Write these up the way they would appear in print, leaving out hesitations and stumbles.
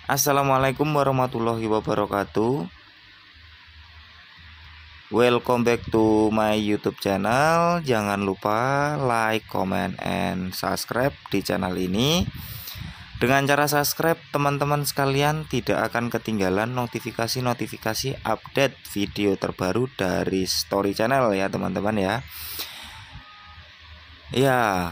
Assalamualaikum warahmatullahi wabarakatuh. Welcome back to my YouTube channel. Jangan lupa like, comment, and subscribe di channel ini. Dengan cara subscribe, teman-teman sekalian tidak akan ketinggalan notifikasi-notifikasi update video terbaru dari Story Channel ya teman-teman ya. Ya,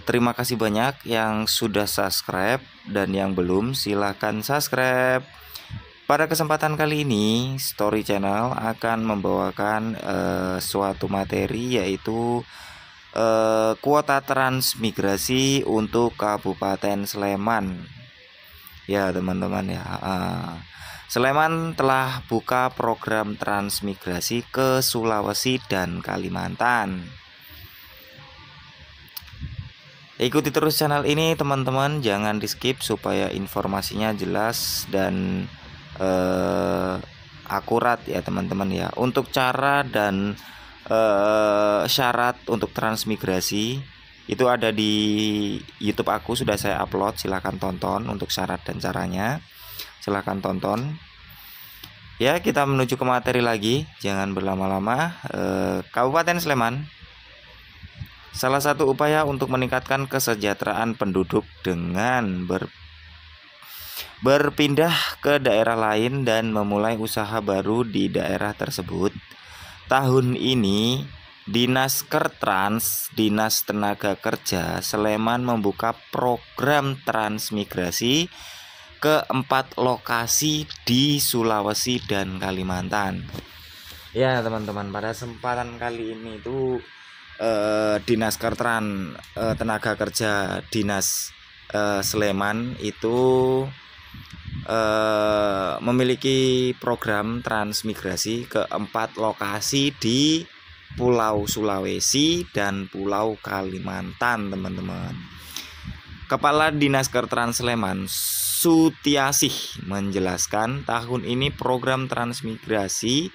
terima kasih banyak yang sudah subscribe, dan yang belum silahkan subscribe. Pada kesempatan kali ini, Story Channel akan membawakan suatu materi, yaitu kuota transmigrasi untuk Kabupaten Sleman. Ya teman-teman ya, Sleman telah buka program transmigrasi ke Sulawesi dan Kalimantan. Ikuti terus channel ini teman-teman, jangan di skip supaya informasinya jelas dan akurat ya teman-teman ya. Untuk cara dan syarat untuk transmigrasi itu ada di YouTube aku, sudah saya upload, silahkan tonton untuk syarat dan caranya, silahkan tonton ya. Kita menuju ke materi lagi, jangan berlama-lama. Kabupaten Sleman, salah satu upaya untuk meningkatkan kesejahteraan penduduk dengan berpindah ke daerah lain dan memulai usaha baru di daerah tersebut. Tahun ini, Dinas Kertrans, Dinas Tenaga Kerja Sleman membuka program transmigrasi ke 4 lokasi di Sulawesi dan Kalimantan. Ya teman-teman, pada kesempatan kali ini itu Dinas Kertrans Tenaga Kerja Dinas Sleman itu memiliki program transmigrasi ke 4 lokasi di Pulau Sulawesi dan Pulau Kalimantan teman-teman. Kepala Dinas Kertrans Sleman Sutiasih menjelaskan, tahun ini program transmigrasi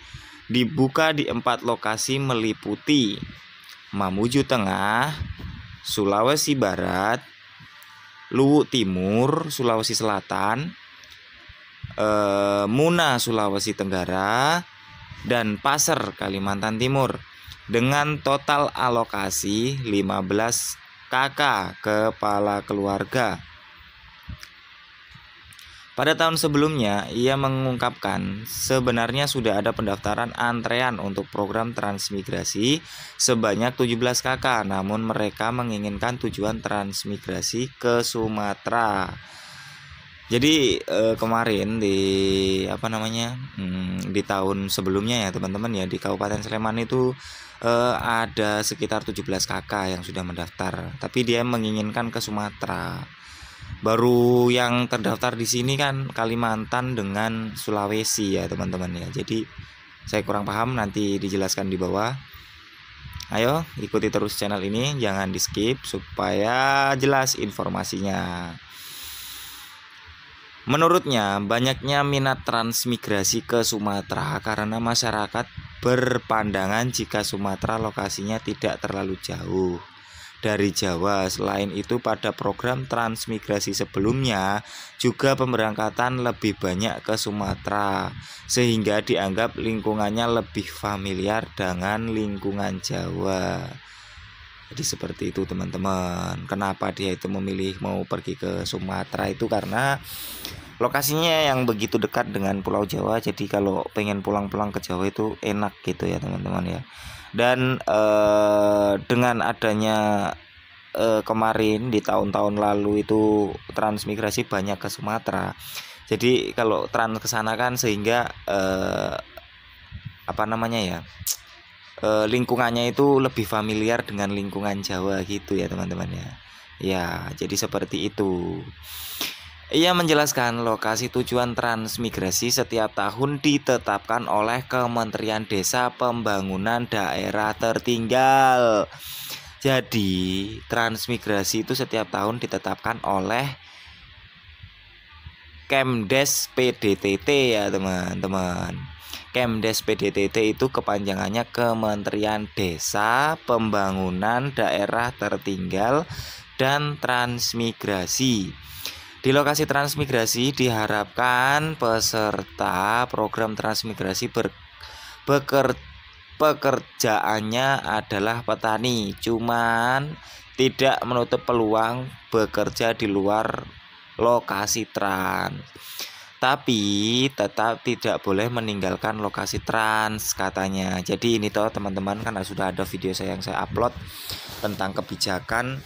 dibuka di 4 lokasi meliputi Mamuju Tengah, Sulawesi Barat, Luwu Timur, Sulawesi Selatan, Muna, Sulawesi Tenggara, dan Pasir, Kalimantan Timur, dengan total alokasi 15 KK kepala keluarga. Pada tahun sebelumnya, ia mengungkapkan sebenarnya sudah ada pendaftaran antrean untuk program transmigrasi sebanyak 17 KK, namun mereka menginginkan tujuan transmigrasi ke Sumatera. Jadi kemarin di di tahun sebelumnya ya teman-teman ya, di Kabupaten Sleman itu ada sekitar 17 KK yang sudah mendaftar, tapi dia menginginkan ke Sumatera. Baru yang terdaftar di sini kan Kalimantan dengan Sulawesi ya teman-teman ya. Jadi saya kurang paham, nanti dijelaskan di bawah. Ayo ikuti terus channel ini, jangan di skip supaya jelas informasinya. Menurutnya, banyaknya minat transmigrasi ke Sumatera karena masyarakat berpandangan jika Sumatera lokasinya tidak terlalu jauh dari Jawa. Selain itu, pada program transmigrasi sebelumnya juga pemberangkatan lebih banyak ke Sumatera, sehingga dianggap lingkungannya lebih familiar dengan lingkungan Jawa. Jadi seperti itu teman-teman. Kenapa dia itu memilih mau pergi ke Sumatera itu karena lokasinya yang begitu dekat dengan Pulau Jawa. Jadi kalau pengen pulang-pulang ke Jawa itu enak gitu ya teman-teman ya. Dan dengan adanya kemarin di tahun-tahun lalu itu transmigrasi banyak ke Sumatera. Jadi kalau trans ke sana kan sehingga lingkungannya itu lebih familiar dengan lingkungan Jawa gitu ya teman-teman ya. Ya, jadi seperti itu. Ia menjelaskan lokasi tujuan transmigrasi setiap tahun ditetapkan oleh Kementerian Desa Pembangunan Daerah Tertinggal. Jadi transmigrasi itu setiap tahun ditetapkan oleh Kemdes PDTT ya teman-teman. Kemdes PDTT itu kepanjangannya Kementerian Desa Pembangunan Daerah Tertinggal dan Transmigrasi. Di lokasi transmigrasi diharapkan peserta program transmigrasi pekerjaannya adalah petani, cuman tidak menutup peluang bekerja di luar lokasi trans. Tapi tetap tidak boleh meninggalkan lokasi trans katanya. Jadi ini toh teman-teman, kan sudah ada video saya yang saya upload tentang kebijakan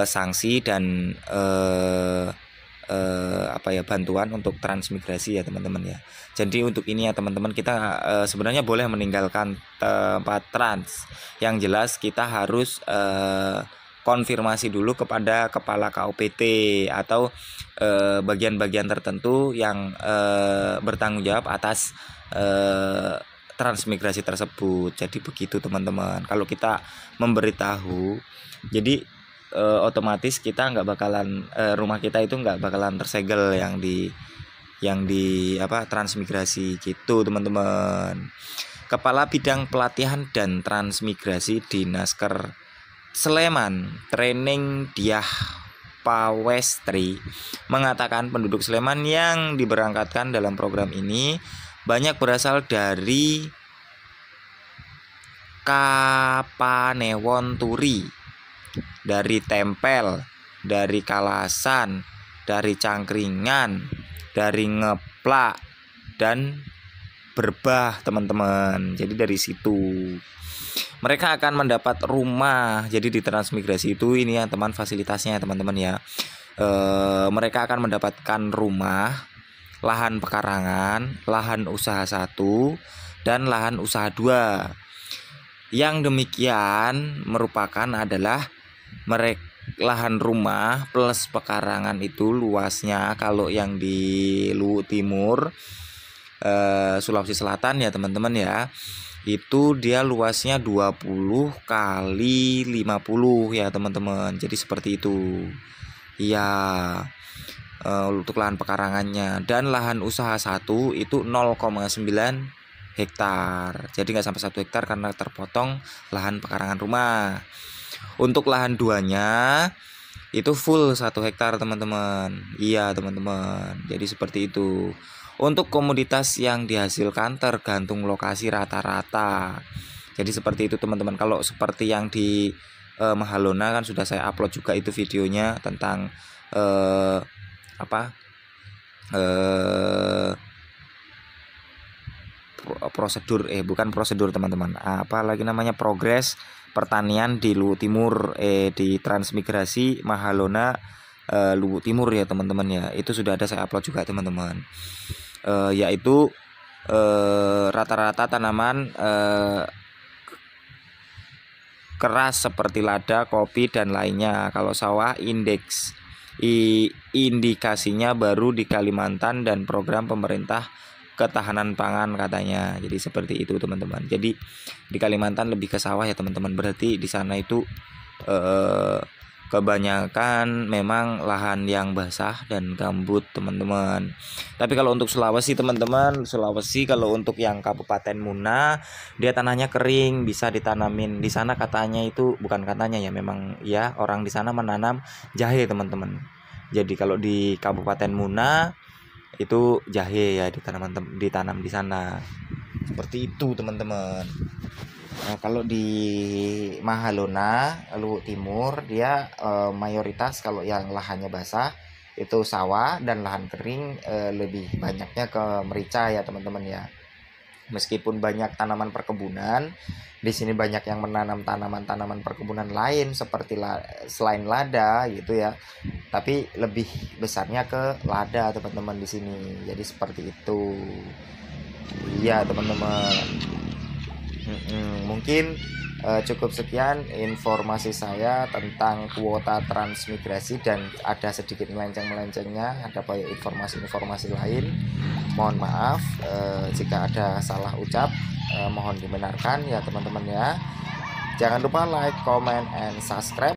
sanksi dan bantuan untuk transmigrasi ya teman-teman ya. Jadi untuk ini ya teman-teman, kita sebenarnya boleh meninggalkan tempat trans. Yang jelas kita harus konfirmasi dulu kepada kepala KUPT atau bagian-bagian tertentu yang bertanggung jawab atas transmigrasi tersebut. Jadi begitu teman-teman. Kalau kita memberitahu, jadi otomatis kita nggak bakalan rumah kita itu nggak bakalan tersegel yang di transmigrasi gitu teman-teman. Kepala Bidang Pelatihan dan Transmigrasi Dinasker Sleman Training Diah Pawestri mengatakan penduduk Sleman yang diberangkatkan dalam program ini banyak berasal dari Kapanewon Turi, dari Tempel, dari Kalasan, dari Cangkringan, dari Ngeplak, dan Berbah teman-teman. Jadi dari situ mereka akan mendapat rumah. Jadi di transmigrasi itu ini ya teman, fasilitasnya ya teman-teman ya. Mereka akan mendapatkan rumah, lahan pekarangan, lahan usaha 1, dan lahan usaha 2. Yang demikian merupakan adalah lahan rumah plus pekarangan itu luasnya, kalau yang di Luwu Timur Sulawesi Selatan ya teman-teman ya, itu dia luasnya 20 kali 50 ya teman-teman. Jadi seperti itu ya untuk lahan pekarangannya. Dan lahan usaha 1 itu 0,9 hektar. Jadi nggak sampai 1 hektar karena terpotong lahan pekarangan rumah. Untuk lahan 2-nya itu full 1 hektar teman-teman. Iya teman-teman. Jadi seperti itu. Untuk komoditas yang dihasilkan tergantung lokasi rata-rata. Jadi seperti itu teman-teman. Kalau seperti yang di Mahalona kan sudah saya upload juga itu videonya tentang prosedur bukan prosedur teman-teman, apalagi namanya progres pertanian di Luwu Timur di transmigrasi Mahalona Luwu Timur ya teman-teman ya. Itu sudah ada saya upload juga teman-teman. Yaitu rata-rata tanaman keras seperti lada, kopi dan lainnya. Kalau sawah indikasinya baru di Kalimantan dan program pemerintah ketahanan pangan katanya. Jadi seperti itu teman-teman. Jadi di Kalimantan lebih ke sawah ya teman-teman. Berarti di sana itu kebanyakan memang lahan yang basah dan gambut teman-teman. Tapi kalau untuk Sulawesi teman-teman, Sulawesi kalau untuk yang Kabupaten Muna, dia tanahnya kering, bisa ditanamin. Di sana katanya itu, bukan katanya ya, memang ya orang di sana menanam jahe teman-teman. Jadi kalau di Kabupaten Muna itu jahe ya ditanam di sana. Seperti itu teman-teman. Nah, kalau di Mahalona Luwu Timur dia mayoritas kalau yang lahannya basah itu sawah, dan lahan kering lebih banyaknya ke merica ya teman-teman ya. Meskipun banyak tanaman perkebunan, di sini banyak yang menanam tanaman-tanaman perkebunan lain seperti selain lada gitu ya. Tapi lebih besarnya ke lada teman-teman di sini. Jadi seperti itu. Iya teman-teman. Mungkin cukup sekian informasi saya tentang kuota transmigrasi, dan ada sedikit melenceng-melencengnya, ada banyak informasi-informasi lain. Mohon maaf jika ada salah ucap, mohon dibenarkan ya teman-teman ya. Jangan lupa like, comment, and subscribe.